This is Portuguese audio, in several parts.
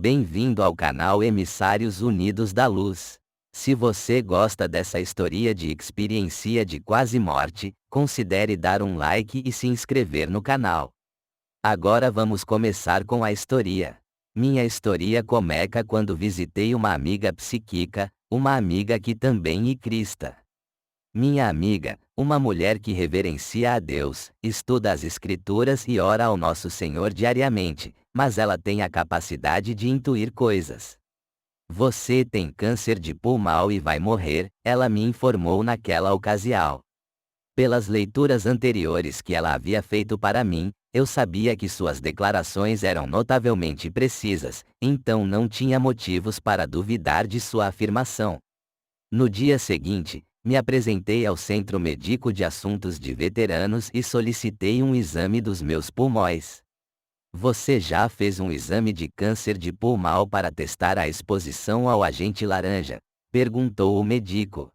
Bem-vindo ao canal Emissários Unidos da Luz. Se você gosta dessa história de experiência de quase morte, considere dar um like e se inscrever no canal. Agora vamos começar com a história. Minha história começa quando visitei uma amiga psíquica, uma amiga que também é cristã. Minha amiga, uma mulher que reverencia a Deus, estuda as Escrituras e ora ao nosso Senhor diariamente, mas ela tem a capacidade de intuir coisas. Você tem câncer de pulmão e vai morrer, ela me informou naquela ocasião. Pelas leituras anteriores que ela havia feito para mim, eu sabia que suas declarações eram notavelmente precisas, então não tinha motivos para duvidar de sua afirmação. No dia seguinte, me apresentei ao Centro Médico de Assuntos de Veteranos e solicitei um exame dos meus pulmões. Você já fez um exame de câncer de pulmão para testar a exposição ao agente laranja? Perguntou o médico.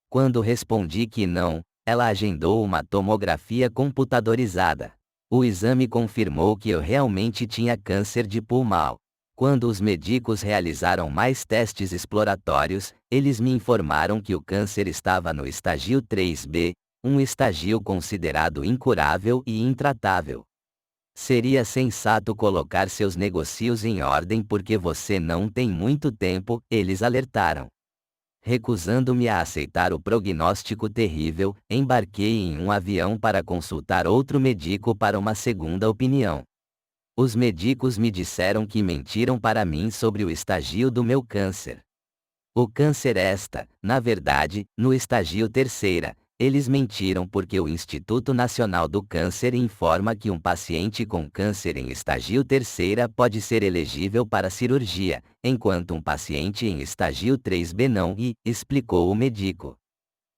Quando respondi que não, ela agendou uma tomografia computadorizada. O exame confirmou que eu realmente tinha câncer de pulmão. Quando os médicos realizaram mais testes exploratórios, eles me informaram que o câncer estava no estágio 3B, um estágio considerado incurável e intratável. Seria sensato colocar seus negócios em ordem porque você não tem muito tempo, eles alertaram. Recusando-me a aceitar o prognóstico terrível, embarquei em um avião para consultar outro médico para uma segunda opinião. Os médicos me disseram que mentiram para mim sobre o estágio do meu câncer. O câncer está, na verdade, no estágio 3º. Eles mentiram porque o Instituto Nacional do Câncer informa que um paciente com câncer em estágio 3º pode ser elegível para cirurgia, enquanto um paciente em estágio 3B não, explicou o médico.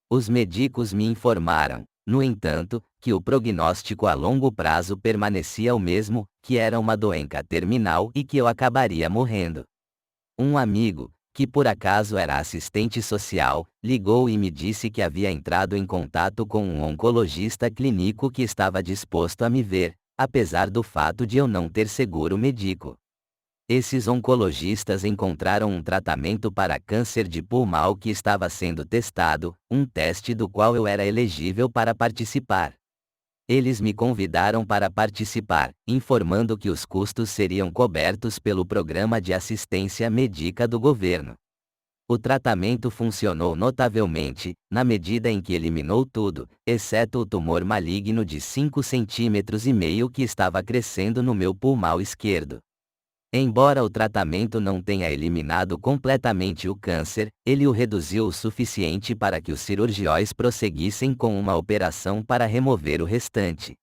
Os médicos me informaram, no entanto, que o prognóstico a longo prazo permanecia o mesmo, que era uma doença terminal e que eu acabaria morrendo. Um amigo, que por acaso era assistente social, ligou e me disse que havia entrado em contato com um oncologista clínico que estava disposto a me ver, apesar do fato de eu não ter seguro médico. Esses oncologistas encontraram um tratamento para câncer de pulmão que estava sendo testado, um teste do qual eu era elegível para participar. Eles me convidaram para participar, informando que os custos seriam cobertos pelo Programa de Assistência Médica do governo. O tratamento funcionou notavelmente, na medida em que eliminou tudo, exceto o tumor maligno de 5,5 centímetros que estava crescendo no meu pulmão esquerdo. Embora o tratamento não tenha eliminado completamente o câncer, ele o reduziu o suficiente para que os cirurgiões prosseguissem com uma operação para remover o restante.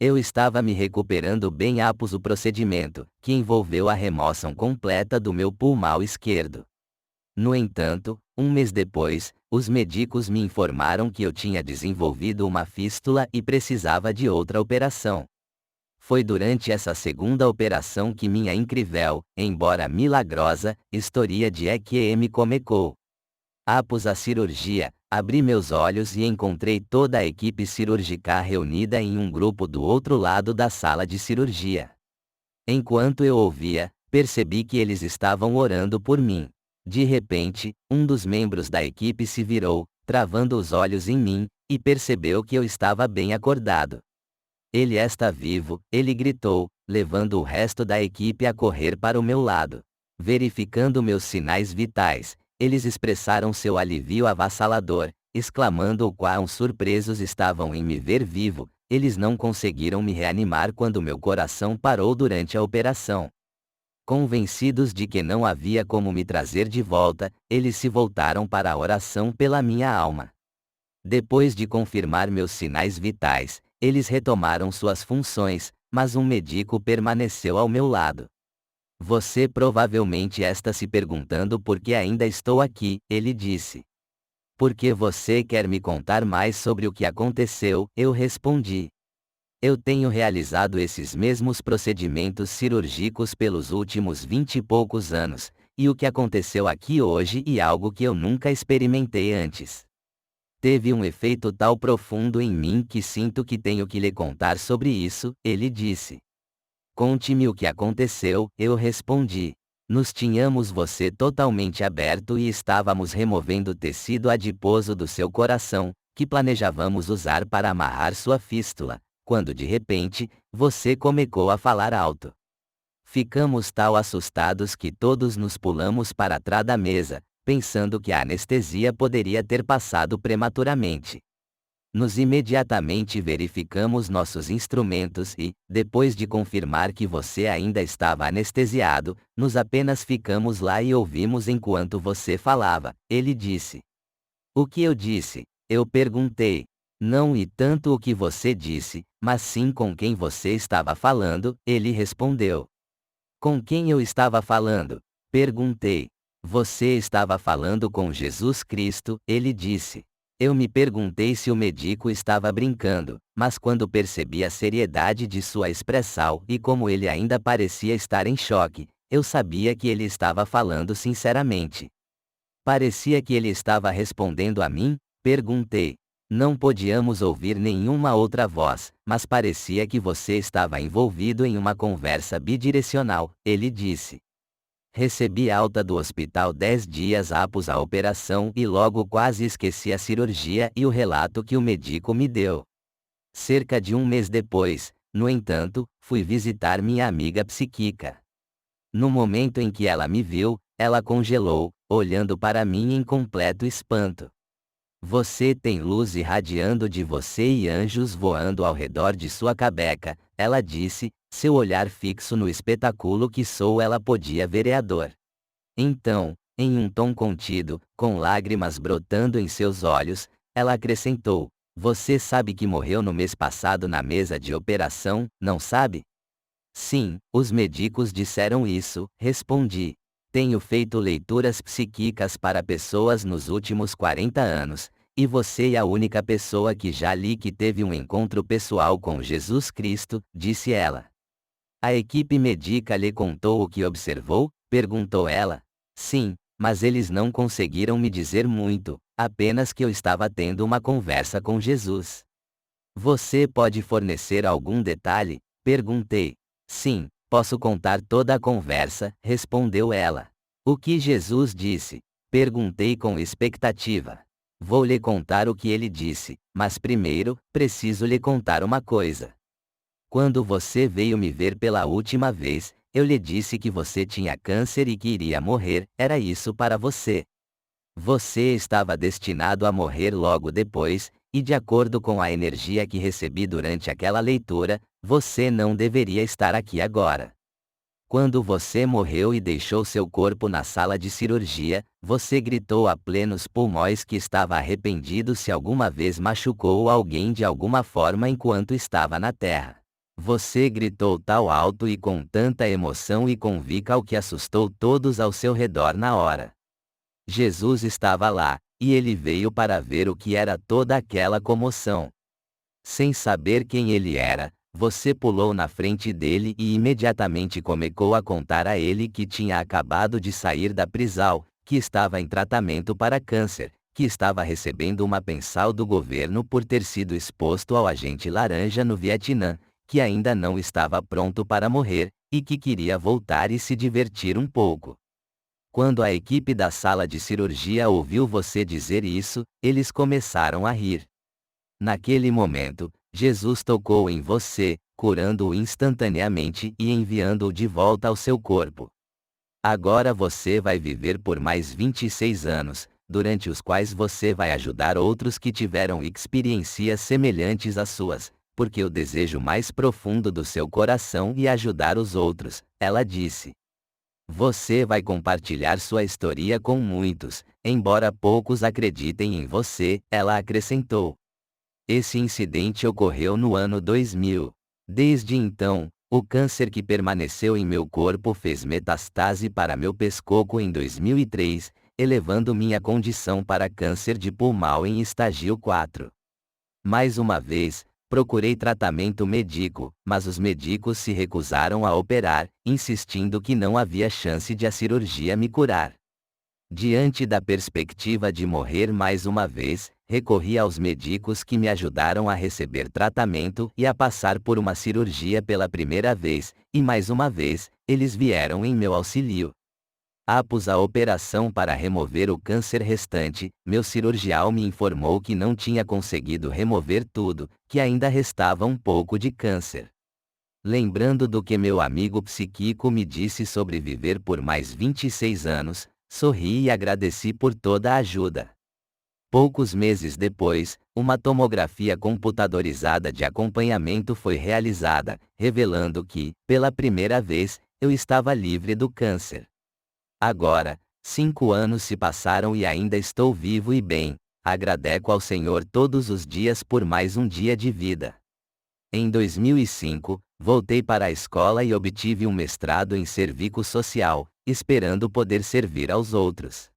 Eu estava me recuperando bem após o procedimento, que envolveu a remoção completa do meu pulmão esquerdo. No entanto, um mês depois, os médicos me informaram que eu tinha desenvolvido uma fístula e precisava de outra operação. Foi durante essa segunda operação que minha incrível, embora milagrosa, história de EQM começou. Após a cirurgia, abri meus olhos e encontrei toda a equipe cirúrgica reunida em um grupo do outro lado da sala de cirurgia. Enquanto eu ouvia, percebi que eles estavam orando por mim. De repente, um dos membros da equipe se virou, travando os olhos em mim, e percebeu que eu estava bem acordado. Ele está vivo, ele gritou, levando o resto da equipe a correr para o meu lado. Verificando meus sinais vitais, eles expressaram seu alívio avassalador, exclamando o quão surpresos estavam em me ver vivo. Eles não conseguiram me reanimar quando meu coração parou durante a operação. Convencidos de que não havia como me trazer de volta, eles se voltaram para a oração pela minha alma. Depois de confirmar meus sinais vitais, eles retomaram suas funções, mas um médico permaneceu ao meu lado. Você provavelmente está se perguntando por que ainda estou aqui, ele disse. Porque você quer me contar mais sobre o que aconteceu, eu respondi. Eu tenho realizado esses mesmos procedimentos cirúrgicos pelos últimos 20 e poucos anos, e o que aconteceu aqui hoje é algo que eu nunca experimentei antes. Teve um efeito tão profundo em mim que sinto que tenho que lhe contar sobre isso, ele disse. Conte-me o que aconteceu, eu respondi. Nos tínhamos você totalmente aberto e estávamos removendo o tecido adiposo do seu coração, que planejávamos usar para amarrar sua fístula, quando de repente, você começou a falar alto. Ficamos tão assustados que todos nos pulamos para trás da mesa, pensando que a anestesia poderia ter passado prematuramente. Nos imediatamente verificamos nossos instrumentos e, depois de confirmar que você ainda estava anestesiado, nos apenas ficamos lá e ouvimos enquanto você falava, ele disse. O que eu disse? Eu perguntei. Não e tanto o que você disse, mas sim com quem você estava falando, ele respondeu. Com quem eu estava falando? Perguntei. Você estava falando com Jesus Cristo, ele disse. Eu me perguntei se o médico estava brincando, mas quando percebi a seriedade de sua expressão e como ele ainda parecia estar em choque, eu sabia que ele estava falando sinceramente. Parecia que ele estava respondendo a mim? Perguntei. Não podíamos ouvir nenhuma outra voz, mas parecia que você estava envolvido em uma conversa bidirecional, ele disse. Recebi alta do hospital 10 dias após a operação e logo quase esqueci a cirurgia e o relato que o médico me deu. Cerca de um mês depois, no entanto, fui visitar minha amiga psíquica. No momento em que ela me viu, ela congelou, olhando para mim em completo espanto. Você tem luz irradiando de você e anjos voando ao redor de sua cabeça, ela disse, seu olhar fixo no espetáculo que sou ela podia vereador. Então, em um tom contido, com lágrimas brotando em seus olhos, ela acrescentou, você sabe que morreu no mês passado na mesa de operação, não sabe? Sim, os médicos disseram isso, respondi. Tenho feito leituras psíquicas para pessoas nos últimos 40 anos, e você é a única pessoa que já li que teve um encontro pessoal com Jesus Cristo, disse ela. A equipe médica lhe contou o que observou? Perguntou ela. Sim, mas eles não conseguiram me dizer muito, apenas que eu estava tendo uma conversa com Jesus. Você pode fornecer algum detalhe? Perguntei. Sim, posso contar toda a conversa, respondeu ela. O que Jesus disse? Perguntei com expectativa. Vou lhe contar o que ele disse, mas primeiro, preciso lhe contar uma coisa. Quando você veio me ver pela última vez, eu lhe disse que você tinha câncer e que iria morrer, era isso para você. Você estava destinado a morrer logo depois, e de acordo com a energia que recebi durante aquela leitura, você não deveria estar aqui agora. Quando você morreu e deixou seu corpo na sala de cirurgia, você gritou a plenos pulmões que estava arrependido se alguma vez machucou alguém de alguma forma enquanto estava na Terra. Você gritou tal alto e com tanta emoção e convicção que assustou todos ao seu redor na hora. Jesus estava lá, e ele veio para ver o que era toda aquela comoção. Sem saber quem ele era, você pulou na frente dele e imediatamente começou a contar a ele que tinha acabado de sair da prisão, que estava em tratamento para câncer, que estava recebendo uma pensão do governo por ter sido exposto ao agente laranja no Vietnã, que ainda não estava pronto para morrer, e que queria voltar e se divertir um pouco. Quando a equipe da sala de cirurgia ouviu você dizer isso, eles começaram a rir. Naquele momento, Jesus tocou em você, curando-o instantaneamente e enviando-o de volta ao seu corpo. Agora você vai viver por mais 26 anos, durante os quais você vai ajudar outros que tiveram experiências semelhantes às suas, porque o desejo mais profundo do seu coração é ajudar os outros, ela disse. Você vai compartilhar sua história com muitos, embora poucos acreditem em você, ela acrescentou. Esse incidente ocorreu no ano 2000. Desde então, o câncer que permaneceu em meu corpo fez metástase para meu pescoço em 2003, elevando minha condição para câncer de pulmão em estágio 4. Mais uma vez, procurei tratamento médico, mas os médicos se recusaram a operar, insistindo que não havia chance de a cirurgia me curar. Diante da perspectiva de morrer mais uma vez, recorri aos médicos que me ajudaram a receber tratamento e a passar por uma cirurgia pela primeira vez, e mais uma vez, eles vieram em meu auxílio. Após a operação para remover o câncer restante, meu cirurgião me informou que não tinha conseguido remover tudo, que ainda restava um pouco de câncer. Lembrando do que meu amigo psíquico me disse sobre viver por mais 26 anos, sorri e agradeci por toda a ajuda. Poucos meses depois, uma tomografia computadorizada de acompanhamento foi realizada, revelando que, pela primeira vez, eu estava livre do câncer. Agora, 5 anos se passaram e ainda estou vivo e bem. Agradeço ao Senhor todos os dias por mais um dia de vida. Em 2005, voltei para a escola e obtive um mestrado em serviço social, esperando poder servir aos outros.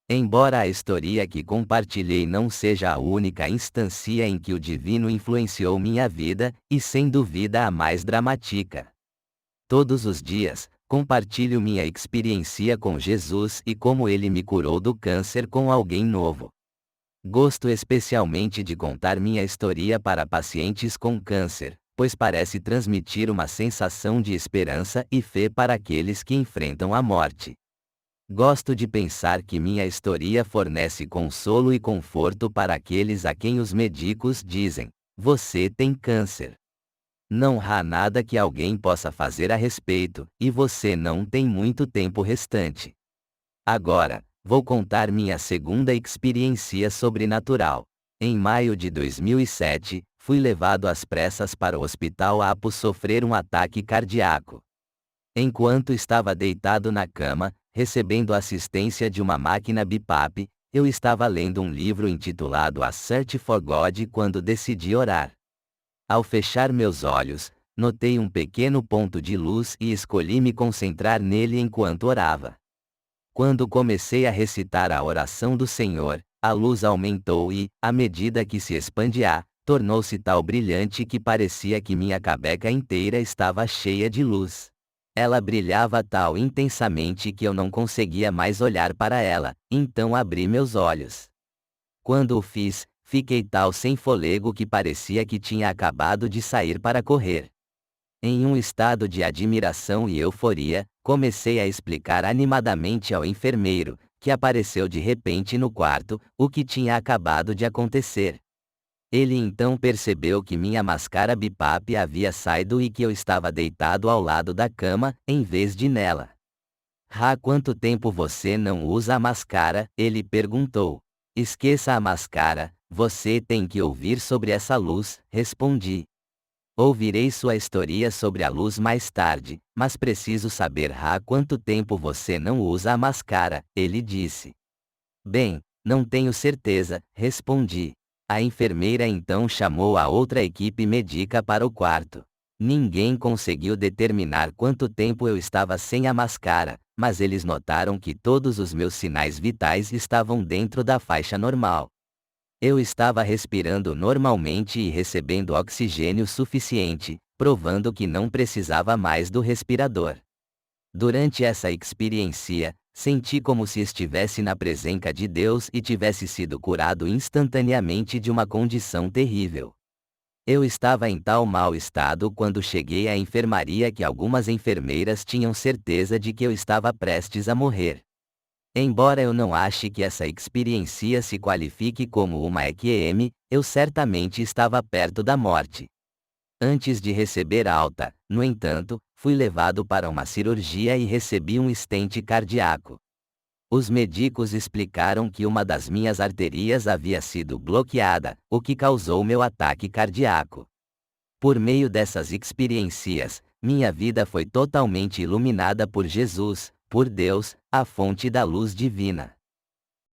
Embora a história que compartilhei não seja a única instância em que o divino influenciou minha vida, e sem dúvida a mais dramática. Todos os dias, compartilho minha experiência com Jesus e como ele me curou do câncer com alguém novo. Gosto especialmente de contar minha história para pacientes com câncer, pois parece transmitir uma sensação de esperança e fé para aqueles que enfrentam a morte. Gosto de pensar que minha história fornece consolo e conforto para aqueles a quem os médicos dizem: você tem câncer. Não há nada que alguém possa fazer a respeito, e você não tem muito tempo restante. Agora, vou contar minha segunda experiência sobrenatural. Em maio de 2007, fui levado às pressas para o hospital após sofrer um ataque cardíaco. Enquanto estava deitado na cama, recebendo assistência de uma máquina BiPAP, eu estava lendo um livro intitulado A Search for God quando decidi orar. Ao fechar meus olhos, notei um pequeno ponto de luz e escolhi me concentrar nele enquanto orava. Quando comecei a recitar a oração do Senhor, a luz aumentou e, à medida que se expandia, tornou-se tão brilhante que parecia que minha cabeça inteira estava cheia de luz. Ela brilhava tão intensamente que eu não conseguia mais olhar para ela, então abri meus olhos. Quando o fiz, fiquei tão sem fôlego que parecia que tinha acabado de sair para correr. Em um estado de admiração e euforia, comecei a explicar animadamente ao enfermeiro, que apareceu de repente no quarto, o que tinha acabado de acontecer. Ele então percebeu que minha máscara BiPAP havia saído e que eu estava deitado ao lado da cama, em vez de nela. Há quanto tempo você não usa a máscara? Ele perguntou. Esqueça a máscara, você tem que ouvir sobre essa luz, respondi. Ouvirei sua história sobre a luz mais tarde, mas preciso saber há quanto tempo você não usa a máscara, ele disse. Bem, não tenho certeza, respondi. A enfermeira então chamou a outra equipe médica para o quarto. Ninguém conseguiu determinar quanto tempo eu estava sem a máscara, mas eles notaram que todos os meus sinais vitais estavam dentro da faixa normal. Eu estava respirando normalmente e recebendo oxigênio suficiente, provando que não precisava mais do respirador. Durante essa experiência, senti como se estivesse na presença de Deus e tivesse sido curado instantaneamente de uma condição terrível. Eu estava em tal mau estado quando cheguei à enfermaria que algumas enfermeiras tinham certeza de que eu estava prestes a morrer. Embora eu não ache que essa experiência se qualifique como uma EQM, eu certamente estava perto da morte. Antes de receber alta, no entanto, fui levado para uma cirurgia e recebi um stent cardíaco. Os médicos explicaram que uma das minhas artérias havia sido bloqueada, o que causou meu ataque cardíaco. Por meio dessas experiências, minha vida foi totalmente iluminada por Jesus, por Deus, a fonte da luz divina.